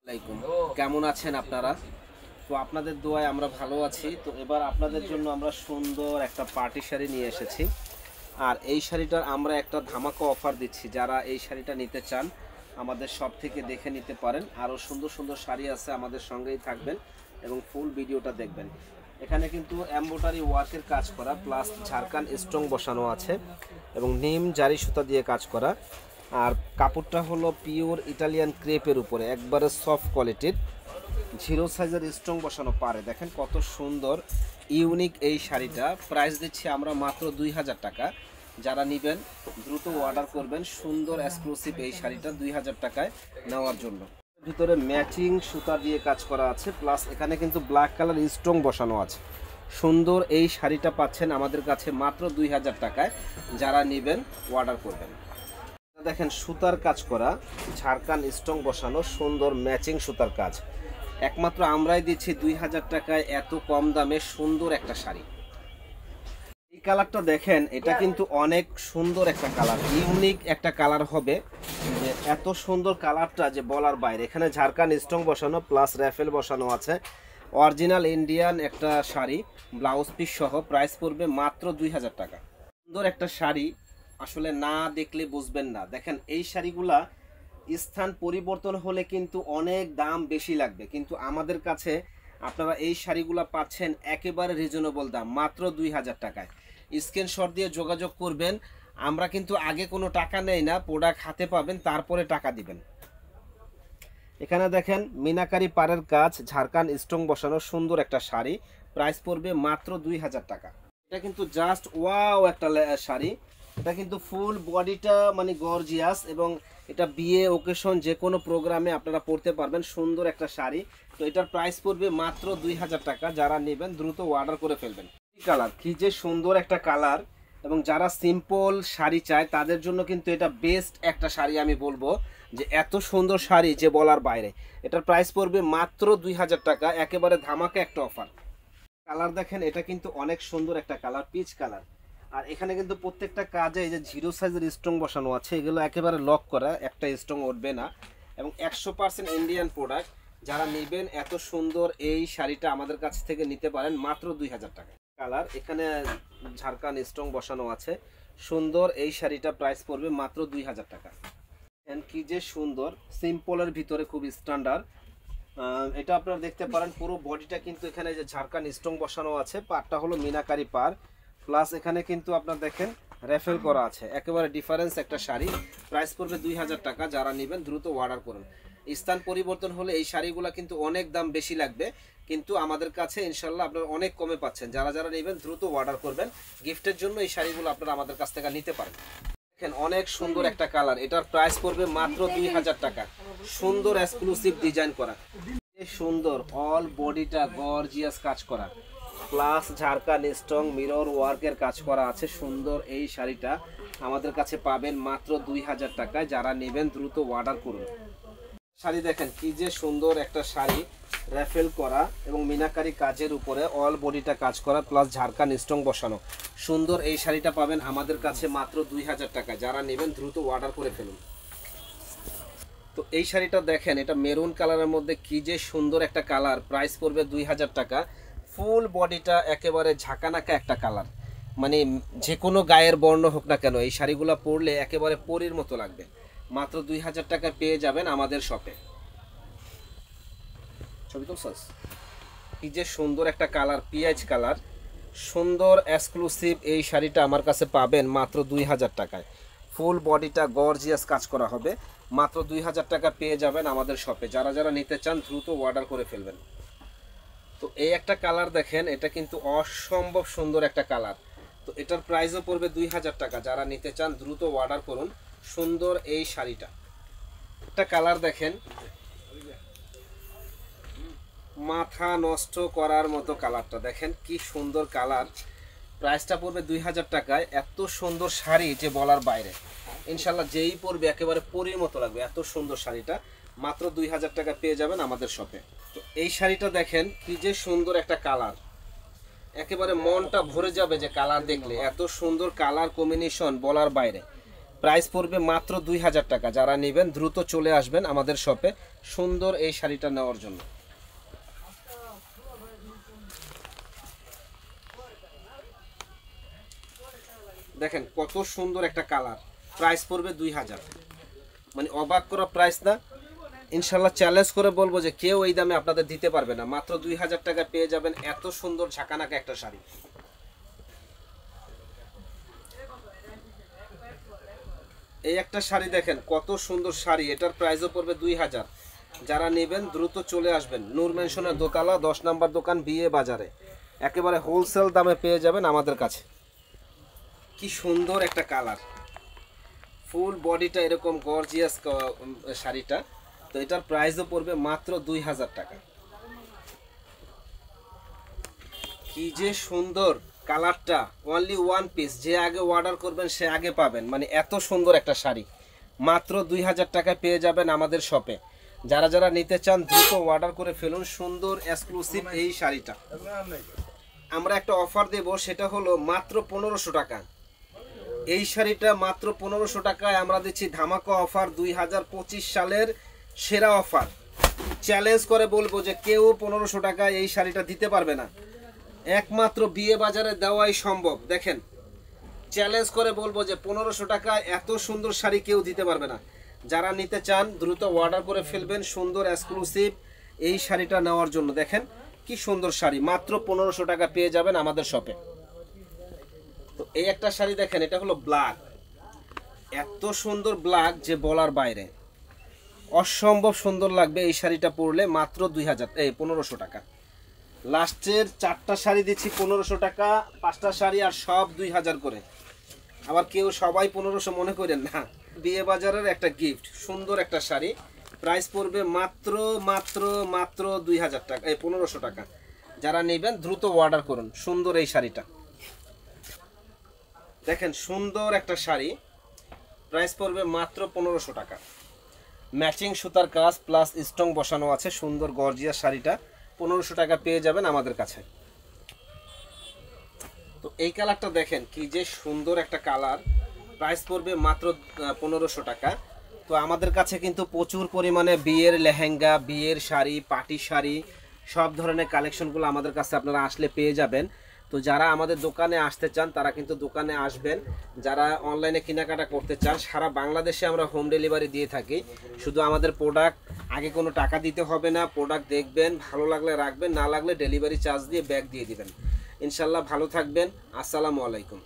আলাইকুম, কেমন আছেন আপনারা? তো আপনাদের দোয়ায় আমরা ভালো আছি। তো এবার আপনাদের জন্য আমরা সুন্দর একটা পার্টি শাড়ি নিয়ে এসেছি। আর এই শাড়িটার আমরা একটা ধামাকা অফার দিচ্ছি। যারা এই শাড়িটা নিতে চান আমাদের শপ থেকে দেখে নিতে পারেন। আরও সুন্দর সুন্দর শাড়ি আছে, আমাদের সঙ্গেই থাকবেন এবং ফুল ভিডিওটা দেখবেন। এখানে কিন্তু এমব্রয়ডারি ওয়ার্কের কাজ করা, প্লাস ঝাড়খান স্টোন বসানো আছে এবং নিম জারি সুতা দিয়ে কাজ করা। আর কাপড়টা হলো পিওর ইটালিয়ান ক্রেপের উপরে, একবারে সফট কোয়ালিটির, জিরো সাইজের স্টোন বসানো পারে। দেখেন কত সুন্দর ইউনিক এই শাড়িটা। প্রাইস দিচ্ছি আমরা মাত্র 2000 টাকা। যারা নেবেন দ্রুত অর্ডার করবেন। সুন্দর এক্সক্লুসিভ এই শাড়িটা 2000 টাকায় নেওয়ার জন্য। ভিতরে ম্যাচিং সুতা দিয়ে কাজ করা আছে, প্লাস এখানে কিন্তু ব্ল্যাক কালার স্টোন বসানো আছে। সুন্দর এই শাড়িটা পাচ্ছেন আমাদের কাছে মাত্র 2000 টাকায়। যারা নেবেন অর্ডার করবেন। দেখেন সুতার কাজ করা, ঝাড়খান স্টোন বসানো, সুন্দর ম্যাচিং সুতার কাজ। একমাত্র আমরাই দিচ্ছি 2000 টাকায় এত কম দামে সুন্দর একটা শাড়ি। এই কালারটা দেখেন, এটা কিন্তু অনেক সুন্দর একটা কালার, ইউনিক একটা কালার হবে। যে এত সুন্দর কালারটা যে বলার বাইরে। এখানে ঝাড়খান স্টোন বসানো প্লাস র্যাফেল বসানো আছে। অরিজিনাল ইন্ডিয়ান একটা শাড়ি, ব্লাউজ পিস সহ। প্রাইস পড়বে মাত্র 2000 টাকা। সুন্দর একটা শাড়ি, আসলে না দেখলে বুঝবেন না। দেখেন এই শাড়িগুলা স্থান পরিবর্তন হলে কিন্তু অনেক দাম বেশি লাগবে, কিন্তু আমাদের কাছে আপনারা এই শাড়িগুলা পাচ্ছেন একেবারে রিজনেবল দাম, মাত্র 2000 টাকায়। স্ক্রিনশট দিয়ে যোগাযোগ করবেন। আমরা কিন্তু আগে কোনো টাকা নেই না, প্রোডাক্ট হাতে পাবেন তারপরে টাকা দিবেন। এখানে দেখেন মিনাকারি পাড়ের কাজ, ঝাড়খান স্টোন বসানো সুন্দর একটা শাড়ি। প্রাইস পড়বে মাত্র 2000 টাকা। এটা কিন্তু জাস্ট ওয়াও একটা শাড়ি। এটা কিন্তু ফুল বডিটা মানে গর্জিয়াস, এবং এটা বিয়ে ওকেশন যে কোনো প্রোগ্রামে আপনারা পরতে পারবেন। সুন্দর একটা শাড়ি। তো এটার প্রাইস পড়বে মাত্র 2000 টাকা। যারা নেবেন দ্রুত অর্ডার করে ফেলবেন। কালার কি যে সুন্দর একটা কালার, এবং যারা সিম্পল শাড়ি চায় তাদের জন্য কিন্তু এটা বেস্ট একটা শাড়ি। আমি বলবো যে এত সুন্দর শাড়ি যে বলার বাইরে। এটার প্রাইস পড়বে মাত্র 2000 টাকা, একেবারে ধামাকা একটা অফার। কালার দেখেন, এটা কিন্তু অনেক সুন্দর একটা কালার, পিচ কালার। আর এখানে কিন্তু প্রত্যেকটা কাজে এই যে জিরো সাইজের স্টোন বসানো আছে, এগুলো একেবারে লক করা, একটা স্টোন উঠবে না, এবং 100% ইন্ডিয়ান প্রোডাক্ট। যারা নেবেন এত সুন্দর এই শাড়িটা আমাদের কাছ থেকে নিতে পারেন মাত্র 2000 টাকা। কালার এখানে ঝাড়খান স্টোন বসানো আছে। সুন্দর এই শাড়িটা প্রাইস পড়বে মাত্র 2000 টাকা। কি যে সুন্দর, সিম্পলের ভিতরে খুব স্ট্যান্ডার্ড। এটা আপনারা দেখতে পারেন পুরো বডিটা কিন্তু এখানে যে ঝাড়খান স্টোন বসানো আছে। পাড়টা হলো মিনাকারি পাড়, প্লাস এখানে কিন্তু আপনারা দেখেন র্যাফেল করা আছে। একেবারে ডিফারেন্স একটা শাড়ি। প্রাইস পড়বে 2000 টাকা। যারা নেবেন দ্রুত অর্ডার করুন। স্থান পরিবর্তন হলে এই শাড়িগুলো কিন্তু অনেক দাম বেশি লাগবে, কিন্তু আমাদের কাছে ইনশাল্লাহ আপনারা অনেক কমে পাচ্ছেন। যারা যারা নেবেন দ্রুত অর্ডার করবেন। গিফটের জন্য এই শাড়িগুলো আপনারা আমাদের কাছ থেকে নিতে পারেন। দেখেন অনেক সুন্দর একটা কালার। এটার প্রাইস পড়বে মাত্র 2000 টাকা। সুন্দর এক্সক্লুসিভ ডিজাইন করা, সুন্দর অল বডিটা গর্জিয়াস কাজ করা, প্লাস ঝাড়খান স্টোন মিরর ওয়ার্কের কাজ করা আছে। সুন্দর এই শাড়িটা আমাদের কাছে পাবেন মাত্র 2000 টাকায়। যারা নেবেন দ্রুত অর্ডার করুন। শাড়ি দেখেন কি যে সুন্দর একটা শাড়ি, র্যাফেল করা এবং মিনাকারি কাজের উপরে অল বডিটা কাজ করা, প্লাস ঝাড়খান স্টোন বসানো। সুন্দর এই শাড়িটা পাবেন আমাদের কাছে মাত্র 2000 টাকায়। যারা নেবেন দ্রুত অর্ডার করে ফেলুন। তো এই শাড়িটা দেখেন, এটা মেরুন কালারের মধ্যে কি যে সুন্দর একটা কালার। প্রাইস পড়বে 2000 টাকা। ফুল বডিটা একেবারে ঝাঁকানাকা একটা কালার, মানে যে কোনো গায়ের বর্ণ হোক না কেন এই শাড়িগুলো পরলে একেবারে পরীর মতো লাগবে। মাত্র 2000 টাকায় পেয়ে যাবেন আমাদের শপে। ছবি তো সস কি যে সুন্দর একটা কালার, পিঁয়াজ কালার। সুন্দর এক্সক্লুসিভ এই শাড়িটা আমার কাছে পাবেন মাত্র 2000 টাকায়। ফুল বডিটা গর্জিয়াস কাজ করা হবে। মাত্র 2000 টাকা পেয়ে যাবেন আমাদের শপে। যারা যারা নিতে চান দ্রুত অর্ডার করে ফেলবেন। তো এই একটা কালার দেখেন, এটা কিন্তু অসম্ভব সুন্দর একটা কালার। তো এটার প্রাইসও পড়বে 2000 টাকা। যারা নিতে চান দ্রুত অর্ডার করুন। সুন্দর এই শাড়িটা, একটা কালার দেখেন, মাথা নষ্ট করার মতো কালারটা দেখেন, কি সুন্দর কালার। প্রাইসটা পড়বে 2000 টাকায়। এত সুন্দর শাড়ি যে বলার বাইরে। ইনশাল্লাহ যেই পরবে একেবারে পরীর মতো লাগবে। এত সুন্দর শাড়িটা মাত্র 2000 টাকা পেয়ে যাবেন আমাদের শপে। তো এই শাড়িটা দেখেন কি যে সুন্দর একটা কালার, একেবারে মনটা ভরে যাবে যে কালার দেখলে। এত সুন্দর কালার কম্বিনেশন বলার বাইরে। প্রাইস পড়বে মাত্র 2000 টাকা। যারা নেবেন দ্রুত চলে আসবেন আমাদের শপে সুন্দর এই শাড়িটা নেওয়ার জন্য। দেখেন কত সুন্দর একটা কালার, প্রাইস পড়বে 2000, মানে অবাক করা প্রাইস না? ইনশাল্লাহ চ্যালেঞ্জ করে বলবো যে কেউ এই দামে আপনাদের দিতে পারবে না। মাত্র 2000 টাকা পেয়ে যাবেন এত সুন্দর ঝাঁকানাকা একটা শাড়ি। এই একটা শাড়ি দেখেন কত সুন্দর শাড়ি, এটার প্রাইসও পড়বে 2000। যারা নেবেন দ্রুত চলে আসবেন নূর ম্যানশনের দোতলা 10 নম্বর দোকান বিয়ে বাজারে, একেবারে হোলসেল দামে পেয়ে যাবেন আমাদের কাছে। কি সুন্দর একটা কালার, ফুল বডিটা এরকম গর্জিয়াস শাড়িটা। তো এটার প্রাইসও পড়বে মাত্র 2000 টাকা। কি যে সুন্দর কালারটা, অনলি ওয়ান পিস, যে আগে অর্ডার করবেন সে আগে পাবেন, মানে এত সুন্দর একটা শাড়ি মাত্র 2000 টাকায় পেয়ে যাবেন আমাদের শপে। যারা যারা নিতে চান দ্রুত অর্ডার করে ফেলুন সুন্দর এক্সক্লুসিভ এই শাড়িটা। আমরা একটা অফার দেব, সেটা হলো মাত্র 1500 টাকা। এই শাড়িটা মাত্র 1500 টাকায় আমরা দিচ্ছি ধামাকা অফার, 2025 সালের সেরা অফার। চ্যালেঞ্জ করে বলবো যে কেউ 1500 টাকায় এই শাড়িটা দিতে পারবে না, একমাত্র বিয়ে বাজারে দেওয়াই সম্ভব। দেখেন চ্যালেঞ্জ করে বলবো যে 1500 টাকায় এত সুন্দর শাড়ি কেউ দিতে পারবে না। যারা নিতে চান দ্রুত অর্ডার করে ফেলবেন সুন্দর এক্সক্লুসিভ এই শাড়িটা নেওয়ার জন্য। দেখেন কি সুন্দর শাড়ি, মাত্র 1500 টাকা পেয়ে যাবেন আমাদের শপে। তো এই একটা শাড়ি দেখেন, এটা হলো ব্ল্যাক, এত সুন্দর ব্ল্যাক যে বলার বাইরে, অসম্ভব সুন্দর লাগবে এই শাড়িটা পরলে। মাত্র 1500 টাকা। লাস্টের 4টা শাড়ি দিচ্ছি 1500 টাকা, 5টা শাড়ি আর সব 2000 করে। আবার কেউ সবাই 1500 মনে করেন না, বিয়ে বাজারের একটা গিফট, সুন্দর একটা শাড়ি। প্রাইস পড়বে মাত্র মাত্র মাত্র 2000 টাকা, 1500 টাকা। যারা নেবেন দ্রুত অর্ডার করুন সুন্দর এই শাড়িটা। দেখেন সুন্দর একটা শাড়ি, প্রাইস পড়বে মাত্র 1500 টাকা। ম্যাচিং সুতার কাজ প্লাস স্টোন বসানো আছে, সুন্দর গর্জিয়াস শাড়িটা 1500 টাকা পেয়ে যাবেন আমাদের কাছে। তো এই কালারটা দেখেন কি যে সুন্দর একটা কালার, প্রাইস পড়বে মাত্র 1500 টাকা। তো আমাদের কাছে কিন্তু প্রচুর পরিমাণে বিয়ের লেহেঙ্গা, বিয়ের শাড়ি, পার্টি শাড়ি, সব ধরনের কালেকশনগুলো আমাদের কাছে আপনারা আসলে পেয়ে যাবেন। তো যারা আমাদের দোকানে আসতে চান তারা কিন্তু দোকানে আসবেন। যারা অনলাইনে কেনাকাটা করতে চান সারা বাংলাদেশে আমরা হোম ডেলিভারি দিয়ে থাকি। শুধু আমাদের প্রোডাক্ট আগে কোনো টাকা দিতে হবে না, প্রোডাক্ট দেখবেন, ভালো লাগলে রাখবেন, না লাগলে ডেলিভারি চার্জ দিয়ে ব্যাগ দিয়ে দিবেন। ইনশাল্লাহ ভালো থাকবেন। আসসালামু আলাইকুম।